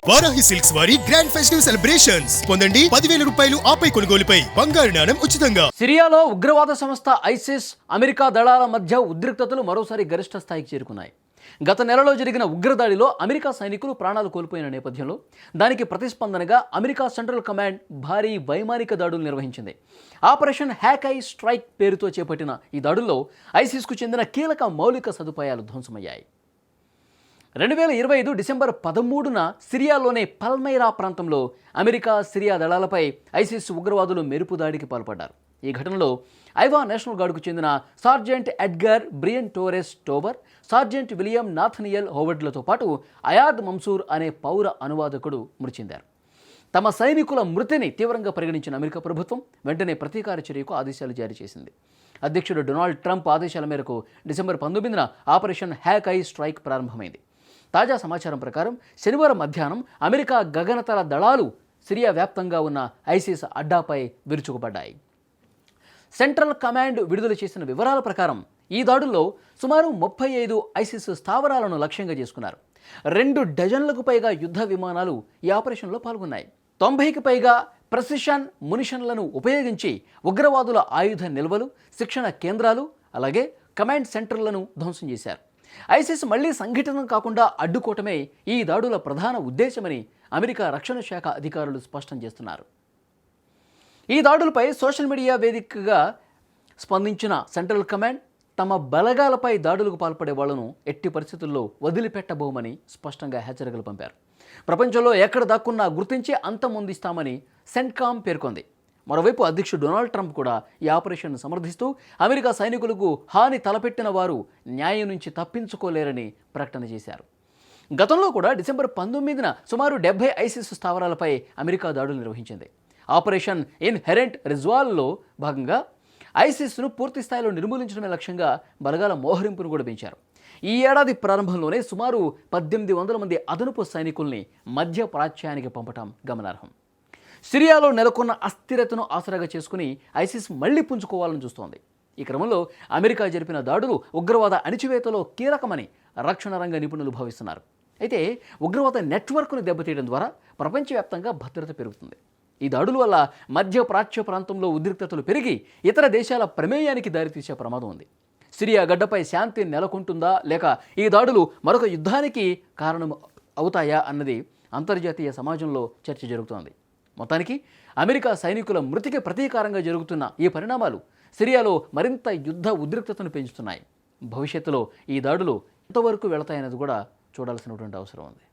Varahi silks వారి grand festive celebrations పొందండి 10,000 రూపాయలు ఆపై కొనుగోలుపై బంగారు నాణెం ఉచితంగా. సిరియాలో ఉగ్రవాద సంస్థ ఐసిస్ అమెరికా దళాల మధ్య ఉద్రిక్తతలు మరోసారి గరిష్ట స్థాయికి చేరుకున్నాయి. గత నెలలో జరిగిన ఉగ్రదాడిలో అమెరికా సైనికులు ప్రాణాలు కోల్పోయిన నేపథ్యంలో దానికి ప్రతిస్పందనగా అమెరికా సెంట్రల్ కమాండ్ భారీ వైమానిక దాడులు నిర్వహించింది. ఆపరేషన్ హ్యాక్ ఐ స్ట్రైక్ పేరుతో చేపట్టిన ఈ దాడుల్లో ఐసిస్కు చెందిన కీలక మౌలిక సదుపాయాలు ధ్వంసమయ్యాయి. 2025 డిసెంబర్ 13న సిరియాలోని పల్మైరా ప్రాంతంలో అమెరికా సిరియా దళాలపై ఐసిస్ ఉగ్రవాదులు మెరుపు దాడికి పాల్పడ్డారు. ఈ ఘటనలో ఐవా నేషనల్ గార్డుకు చెందిన sergeant Edgar Brian Torres Tovar, sergeant William Nathaniel హోవర్డ్లతో పాటు అయాద్ మన్సూర్ అనే పౌర అనువాదకుడు మృతి చెందారు. తమ సైనికుల మృతిని తీవ్రంగా పరిగణించిన అమెరికా ప్రభుత్వం వెంటనే ప్రతీకార చర్యకు ఆదేశాలు జారీ చేసింది. అధ్యక్షుడు డొనాల్డ్ ట్రంప్ ఆదేశాల మేరకు డిసెంబర్ 19న ఆపరేషన్ హ్యాక్ ఐ స్ట్రైక్ ప్రారంభమైంది. తాజా సమాచారం ప్రకారం శనివారం మధ్యాహ్నం అమెరికా గగనతల దళాలు సిరియా వ్యాప్తంగా ఉన్న ఐసిస్ అడ్డాపై విరుచుకుపడ్డాయి. సెంట్రల్ కమాండ్ విడుదల చేసిన వివరాల ప్రకారం ఈ దాడుల్లో సుమారు 35 ఐసిస్ స్థావరాలను లక్ష్యంగా చేసుకున్నారు. 2 డజన్లకు పైగా యుద్ధ విమానాలు ఈ ఆపరేషన్లో పాల్గొన్నాయి. 90కి పైగా ప్రెసిషన్ మునిషన్లను ఉపయోగించి ఉగ్రవాదుల ఆయుధ నిల్వలు, శిక్షణ కేంద్రాలు, అలాగే కమాండ్ సెంటర్లను ధ్వంసం చేశారు. ఐసిస్ మళ్లీ సంఘటన కాకుండా అడ్డుకోవటమే ఈ దాడుల ప్రధాన ఉద్దేశమని అమెరికా రక్షణ శాఖ అధికారులు స్పష్టం చేస్తున్నారు. ఈ దాడులపై సోషల్ మీడియా వేదికగా స్పందించిన సెంట్రల్ కమాండ్ తమ బలగాలపై దాడులకు పాల్పడే వాళ్లను ఎట్టి పరిస్థితుల్లో వదిలిపెట్టబోమని స్పష్టంగా హెచ్చరికలు పంపారు. ప్రపంచంలో ఎక్కడ దాక్కున్నా గుర్తించి అంతమొందిస్తామని సెంట్కామ్ పేర్కొంది. మరోవైపు అధ్యక్షుడు డొనాల్డ్ ట్రంప్ కూడా ఈ ఆపరేషన్ను సమర్థిస్తూ అమెరికా సైనికులకు హాని తలపెట్టిన వారు న్యాయం నుంచి తప్పించుకోలేరని ప్రకటన చేశారు. గతంలో కూడా డిసెంబర్ 19న సుమారు 70 ఐసిస్ స్థావరాలపై అమెరికా దాడులు నిర్వహించింది. ఆపరేషన్ ఇన్హెరెంట్ రిజ్వాల్లో భాగంగా ఐసిస్ను పూర్తి స్థాయిలో నిర్మూలించడమే లక్ష్యంగా బలగాల మోహరింపును కూడా పెంచారు. ఈ ఏడాది ప్రారంభంలోనే సుమారు 1800 మంది అదనపు సైనికుల్ని మధ్య ప్రాచ్యానికి పంపటం గమనార్హం. సిరియాలో నెలకొన్న అస్థిరతను ఆసరాగా చేసుకుని ఐసిస్ మళ్లీ పుంజుకోవాలని చూస్తోంది. ఈ క్రమంలో అమెరికా జరిపిన దాడులు ఉగ్రవాద అణిచివేతలో కీలకమని రక్షణ రంగ నిపుణులు భావిస్తున్నారు. అయితే ఉగ్రవాద నెట్వర్క్ను దెబ్బతీయడం ద్వారా ప్రపంచవ్యాప్తంగా భద్రత పెరుగుతుంది. ఈ దాడుల వల్ల మధ్య ప్రాచ్య ప్రాంతంలో ఉద్రిక్తతలు పెరిగి ఇతర దేశాల ప్రమేయానికి దారితీసే ప్రమాదం ఉంది. సిరియా గడ్డపై శాంతి నెలకొంటుందా లేక ఈ దాడులు మరొక యుద్ధానికి కారణం అవుతాయా అన్నది అంతర్జాతీయ సమాజంలో చర్చ జరుగుతోంది. మొత్తానికి అమెరికా సైనికుల మృతికి ప్రతీకారంగా జరుగుతున్న ఈ పరిణామాలు సిరియాలో మరింత యుద్ధ ఉద్రిక్తతను పెంచుతున్నాయి. భవిష్యత్తులో ఈ దాడులు ఎంతవరకు వెళతాయన్నది కూడా చూడాల్సినటువంటి అవసరం ఉంది.